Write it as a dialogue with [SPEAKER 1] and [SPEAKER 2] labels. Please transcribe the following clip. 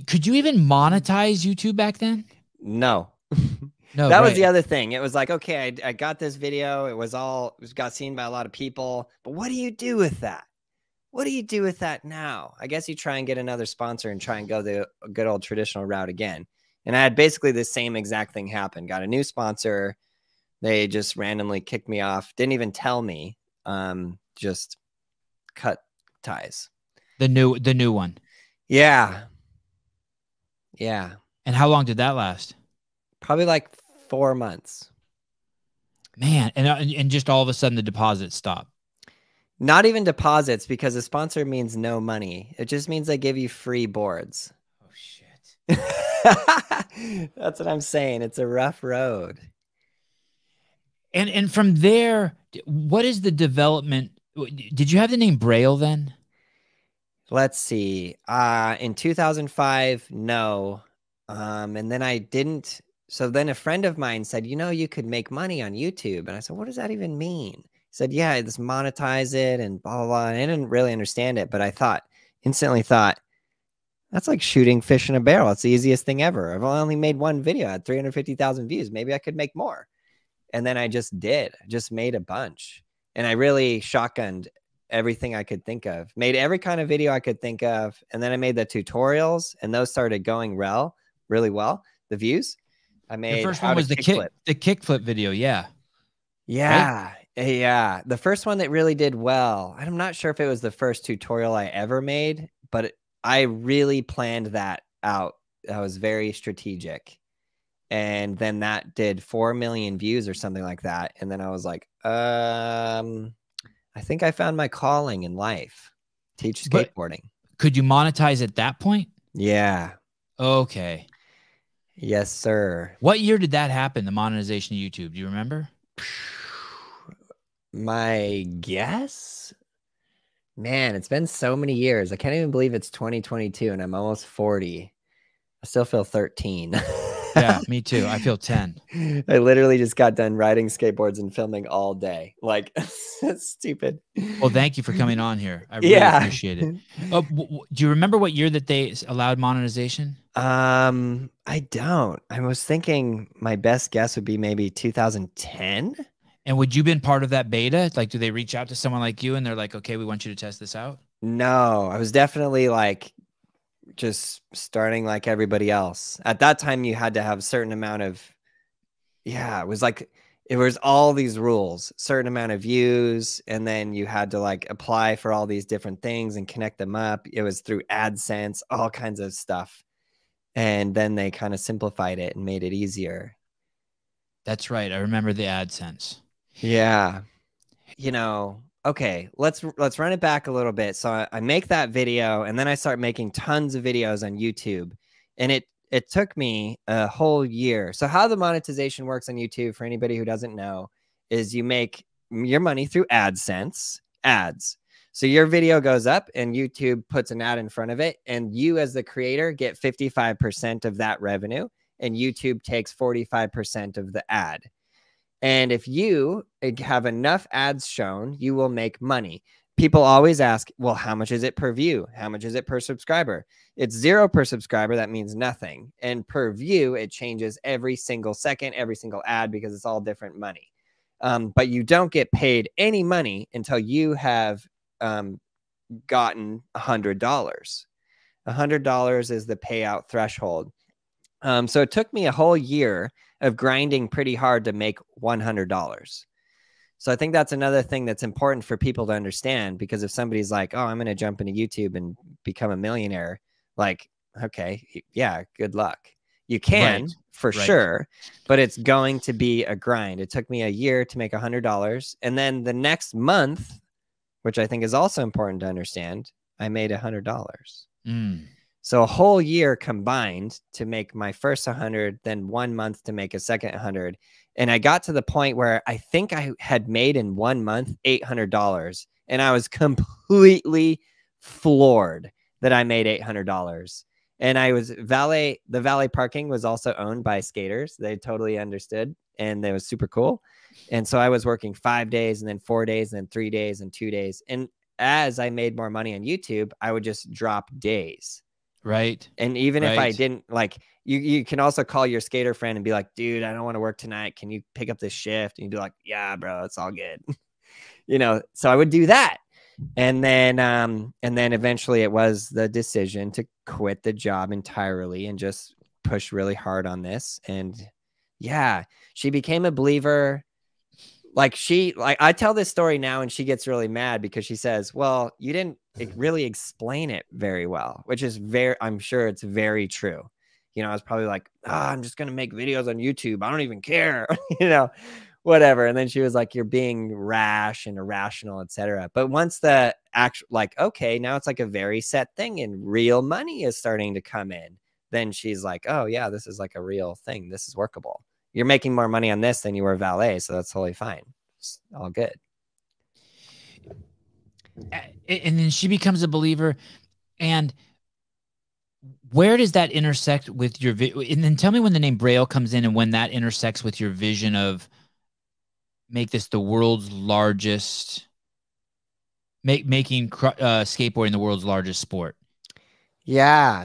[SPEAKER 1] Could you even monetize YouTube back then?
[SPEAKER 2] No.
[SPEAKER 1] No,
[SPEAKER 2] that
[SPEAKER 1] right.
[SPEAKER 2] was the other thing. It was like, okay, I got this video. It got seen by a lot of people, but what do you do with that? What do you do with that now? I guess you try and get another sponsor and try and go the good old traditional route again. And I had basically the same exact thing happen. Got a new sponsor. They just randomly kicked me off. Didn't even tell me. Just cut ties.
[SPEAKER 1] The new one.
[SPEAKER 2] Yeah. Yeah.
[SPEAKER 1] And how long did that last?
[SPEAKER 2] Probably like 4 months.
[SPEAKER 1] Man, and just all of a sudden the deposits stop.
[SPEAKER 2] Not even deposits, because a sponsor means no money. It just means they give you free boards.
[SPEAKER 1] Oh, shit.
[SPEAKER 2] That's what I'm saying. It's a rough road.
[SPEAKER 1] And from there, what is the development? Did you have the name Braille then?
[SPEAKER 2] Let's see. In 2005, no. And then I didn't. So then a friend of mine said, you could make money on YouTube. And I said, what does that even mean? He said, yeah, just monetize it and blah, blah, blah. And I didn't really understand it, but I instantly thought, that's like shooting fish in a barrel. It's the easiest thing ever. I've only made one video. I had 350,000 views. Maybe I could make more. And then I just did. I just made a bunch. And I really shotgunned everything I could think of. Made every kind of video I could think of. And then I made the tutorials, and those started going really well. The views. I made.
[SPEAKER 1] The first one was the kickflip video. Yeah.
[SPEAKER 2] Yeah.
[SPEAKER 1] Right?
[SPEAKER 2] Yeah. The first one that really did well. I'm not sure if it was the first tutorial I ever made, but I really planned that out. That was very strategic. And then that did 4 million views or something like that. And then I was like, I think I found my calling in life. Teach skateboarding.
[SPEAKER 1] But could you monetize at that point?
[SPEAKER 2] Yeah.
[SPEAKER 1] Okay.
[SPEAKER 2] Yes, sir.
[SPEAKER 1] What year did that happen, the monetization of YouTube? Do you remember?
[SPEAKER 2] My guess? Man, it's been so many years. I can't even believe it's 2022 and I'm almost 40. I still feel 13.
[SPEAKER 1] Yeah, me too. I feel 10.
[SPEAKER 2] I literally just got done riding skateboards and filming all day. Like, that's stupid.
[SPEAKER 1] Well, thank you for coming on here. I really appreciate it. Do you remember what year that they allowed monetization?
[SPEAKER 2] I don't. I was thinking my best guess would be maybe 2010.
[SPEAKER 1] And would you been part of that beta? Like, do they reach out to someone like you and they're like, okay, we want you to test this out? No,
[SPEAKER 2] I was definitely like just starting like everybody else. At that time, you had to have a certain amount of, it was all these rules, certain amount of views. And then you had to like apply for all these different things and connect them up. It was through AdSense, all kinds of stuff. And then they kind of simplified it and made it easier.
[SPEAKER 1] That's right. I remember the AdSense.
[SPEAKER 2] Yeah. Okay, let's run it back a little bit. So I make that video, and then I start making tons of videos on YouTube. And it took me a whole year. So how the monetization works on YouTube, for anybody who doesn't know, is you make your money through AdSense, ads. So your video goes up and YouTube puts an ad in front of it, and you as the creator get 55% of that revenue, and YouTube takes 45% of the ad. And if you have enough ads shown, you will make money. People always ask, well, how much is it per view? How much is it per subscriber? It's 0 per subscriber. That means nothing. And per view, it changes every single second, every single ad, because it's all different money. But you don't get paid any money until you have gotten $100. $100 is the payout threshold. So it took me a whole year of grinding pretty hard to make $100. So I think that's another thing that's important for people to understand, because if somebody's like, oh, I'm going to jump into YouTube and become a millionaire, like, okay, yeah, good luck. You can for sure, but it's going to be a grind. It took me a year to make $100. And then the next month, which I think is also important to understand, I made $100. So a whole year combined to make my first 100, then 1 month to make a second 100. And I got to the point where I think I had made in 1 month $800. And I was completely floored that I made $800. And I was the valet parking was also owned by skaters. They totally understood, and it was super cool. And so I was working 5 days, and then 4 days, and then 3 days, and 2 days. And as I made more money on YouTube, I would just drop days.
[SPEAKER 1] Right.
[SPEAKER 2] And even if I
[SPEAKER 1] Right.
[SPEAKER 2] didn't, like, you can also call your skater friend and be like, dude, I don't want to work tonight. Can you pick up this shift? And you'd be like, yeah, bro, it's all good. You know, so I would do that. And then eventually it was the decision to quit the job entirely and just push really hard on this. And yeah, she became a believer. Like I tell this story now and she gets really mad because she says, well, you didn't really explain it very well, which is I'm sure it's very true. You know, I was probably like, I'm just going to make videos on YouTube. I don't even care, you know, whatever. And then she was like, you're being rash and irrational, etc. But once the actual, like, okay, now it's like a very set thing and real money is starting to come in, then she's like, oh yeah, this is like a real thing. This is workable. You're making more money on this than you were valet. So that's totally fine. It's all good.
[SPEAKER 1] And then she becomes a believer. And where does that intersect with your and then tell me when the name Braille comes in and when that intersects with your vision of make this the world's largest, making skateboarding the world's largest sport.
[SPEAKER 2] Yeah.